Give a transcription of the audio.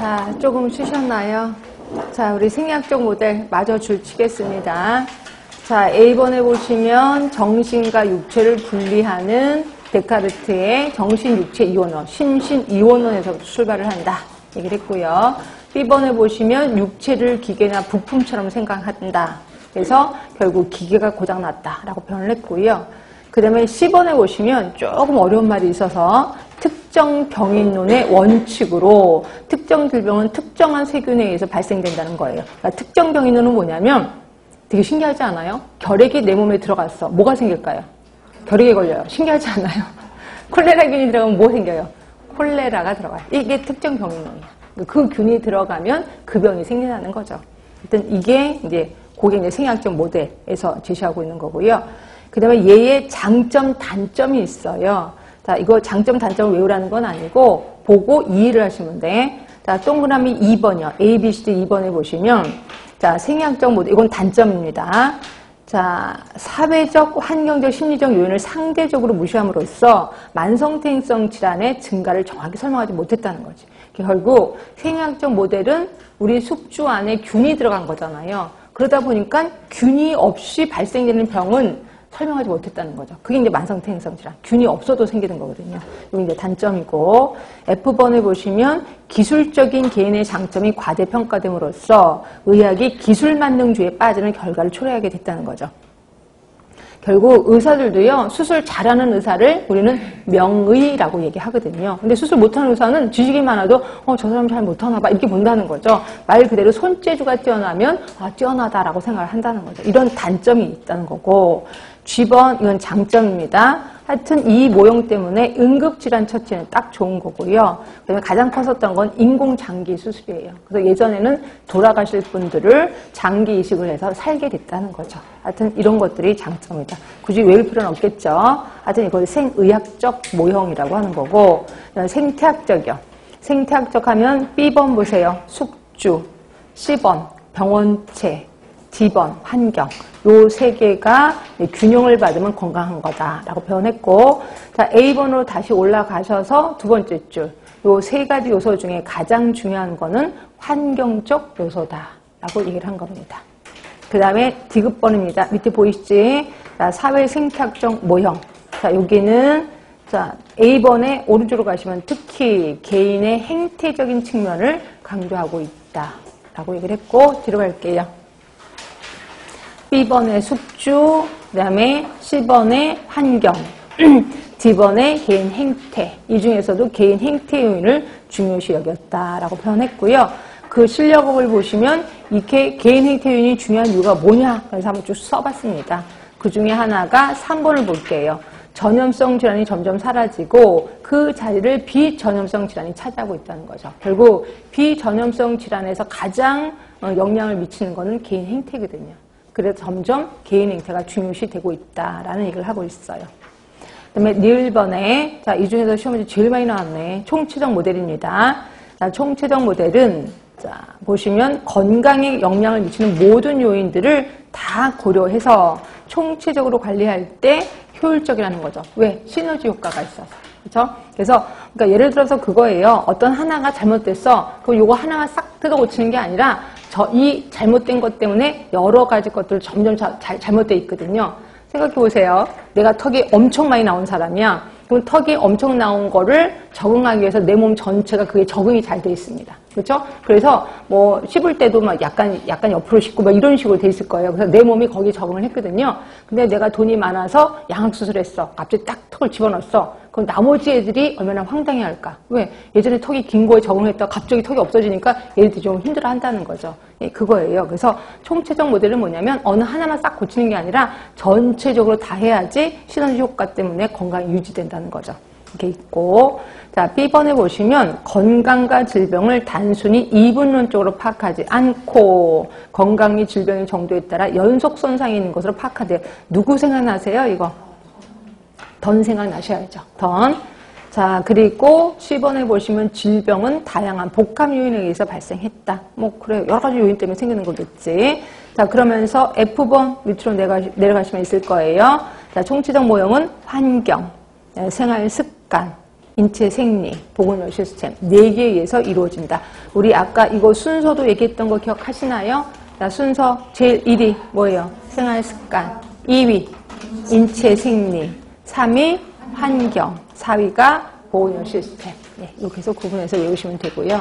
자, 조금 쉬셨나요? 자, 우리 생리학적 모델 마저 줄치겠습니다. 자, A번에 보시면 정신과 육체를 분리하는 데카르트의 정신, 육체, 이원론, 신신, 이원론에서 출발을 한다. 얘기를 했고요. B번에 보시면 육체를 기계나 부품처럼 생각한다. 그래서 결국 기계가 고장났다라고 표현을 했고요. 그 다음에 C번에 보시면 조금 어려운 말이 있어서 특정 병인론의 원칙으로 특정 질병은 특정한 세균에 의해서 발생된다는 거예요. 그러니까 특정 병인론은 뭐냐면 되게 신기하지 않아요? 결핵이 내 몸에 들어갔어. 뭐가 생길까요? 결핵에 걸려요. 신기하지 않아요? 콜레라균이 들어가면 뭐 생겨요? 콜레라가 들어가요. 이게 특정 병인론이야. 그 균이 들어가면 그 병이 생긴다는 거죠. 일단 이게 이제 그게 이제 생리학적 모델에서 제시하고 있는 거고요. 그 다음에 얘의 장점, 단점이 있어요. 자, 이거 장점, 단점을 외우라는 건 아니고 보고 이해를 하시면 돼. 자, 동그라미 2번이요. A, B, C, D 2번에 보시면 자, 생리학적 모델, 이건 단점입니다. 자, 사회적, 환경적, 심리적 요인을 상대적으로 무시함으로써 만성태행성 질환의 증가를 정확히 설명하지 못했다는 거지. 결국 생리학적 모델은 우리 숙주 안에 균이 들어간 거잖아요. 그러다 보니까 균이 없이 발생되는 병은 설명하지 못했다는 거죠. 그게 이제 만성태행성 질환. 균이 없어도 생기는 거거든요. 이게 이제 단점이고, F번에 보시면 기술적인 개인의 장점이 과대평가됨으로써 의학이 기술만능주의에 빠지는 결과를 초래하게 됐다는 거죠. 결국 의사들도요, 수술 잘하는 의사를 우리는 명의라고 얘기하거든요. 근데 수술 못하는 의사는 지식이 많아도 저 사람 잘 못하나 봐 이렇게 본다는 거죠. 말 그대로 손재주가 뛰어나면 뛰어나다라고 생각을 한다는 거죠. 이런 단점이 있다는 거고, G번 이건 장점입니다. 하여튼 이 모형 때문에 응급질환 처치는 딱 좋은 거고요. 그다음에 가장 컸었던 건 인공장기 수술이에요. 그래서 예전에는 돌아가실 분들을 장기 이식을 해서 살게 됐다는 거죠. 하여튼 이런 것들이 장점이다. 굳이 외울 필요는 없겠죠. 하여튼 이걸 생의학적 모형이라고 하는 거고, 생태학적이요. 생태학적 하면 B번 보세요. 숙주, C번 병원체, D번 환경. 요 세 개가 균형을 받으면 건강한 거다라고 표현했고, 자, A번으로 다시 올라가셔서 두 번째 줄. 요 세 가지 요소 중에 가장 중요한 거는 환경적 요소다라고 얘기를 한 겁니다. 그 다음에 D급번입니다. 밑에 보이시지? 자, 사회 생태학적 모형. 자, 여기는 자, A번에 오른쪽으로 가시면 특히 개인의 행태적인 측면을 강조하고 있다라고 얘기를 했고, 뒤로 갈게요. B번의 숙주, 그 다음에 C번의 환경, D번의 개인 행태. 이 중에서도 개인 행태 요인을 중요시 여겼다라고 표현했고요. 그 실력업을 보시면 이렇게 개인 행태 요인이 중요한 이유가 뭐냐? 그래서 한번 쭉 써봤습니다. 그 중에 하나가 3번을 볼게요. 전염성 질환이 점점 사라지고 그 자리를 비전염성 질환이 차지하고 있다는 거죠. 결국 비전염성 질환에서 가장 영향을 미치는 거는 개인 행태거든요. 그래서 점점 개인 행태가 중요시 되고 있다라는 얘기를 하고 있어요. 그 다음에 니을번에, 자, 이 중에서 시험에 제일 많이 나왔네. 총체적 모델입니다. 자, 총체적 모델은, 자, 보시면 건강에 영향을 미치는 모든 요인들을 다 고려해서 총체적으로 관리할 때 효율적이라는 거죠. 왜? 시너지 효과가 있어서. 그렇죠? 그래서 그러니까 예를 들어서 그거예요. 어떤 하나가 잘못됐어. 그럼 요거 하나가 싹 뜯어 고치는 게 아니라 이 잘못된 것 때문에 여러 가지 것들 점점 잘못돼 있거든요. 생각해 보세요. 내가 턱이 엄청 많이 나온 사람이야. 그럼 턱이 엄청 나온 거를 적응하기 위해서 내 몸 전체가 그게 적응이 잘 돼 있습니다. 그렇죠? 그래서 뭐 씹을 때도 막 약간 옆으로 씹고 막 이런 식으로 돼 있을 거예요. 그래서 내 몸이 거기에 적응을 했거든요. 근데 내가 돈이 많아서 양악수술했어. 갑자기 딱 턱을 집어넣었어. 그럼 나머지 애들이 얼마나 황당해할까? 왜? 예전에 턱이 긴 거에 적응했다가 갑자기 턱이 없어지니까 얘들이 좀 힘들어한다는 거죠. 예, 그거예요. 그래서 총체적 모델은 뭐냐면 어느 하나만 싹 고치는 게 아니라 전체적으로 다 해야지 시너지 효과 때문에 건강이 유지된다는 거죠. 이렇게 있고, 자, B번에 보시면 건강과 질병을 단순히 이분론적으로 파악하지 않고 건강 및 질병의 정도에 따라 연속 손상이 있는 것으로 파악하되, 누구 생각나세요? 이거 던 생각나셔야죠. 던. 자, 그리고 C번에 보시면 질병은 다양한 복합 요인에 의해서 발생했다. 뭐 그래, 여러 가지 요인 때문에 생기는 거겠지. 자, 그러면서 F번 밑으로 내려가시면 있을 거예요. 자, 총체적 모형은 환경, 생활 습관, 인체 생리, 보건의료 시스템 4개에 의해서 이루어진다. 우리 아까 이거 순서도 얘기했던 거 기억하시나요? 자, 순서 제일 1위 뭐예요? 생활습관. 2위 인체 생리. 3위 환경. 4위가 보건의료 시스템. 네, 이렇게 해서 구분해서 외우시면 되고요.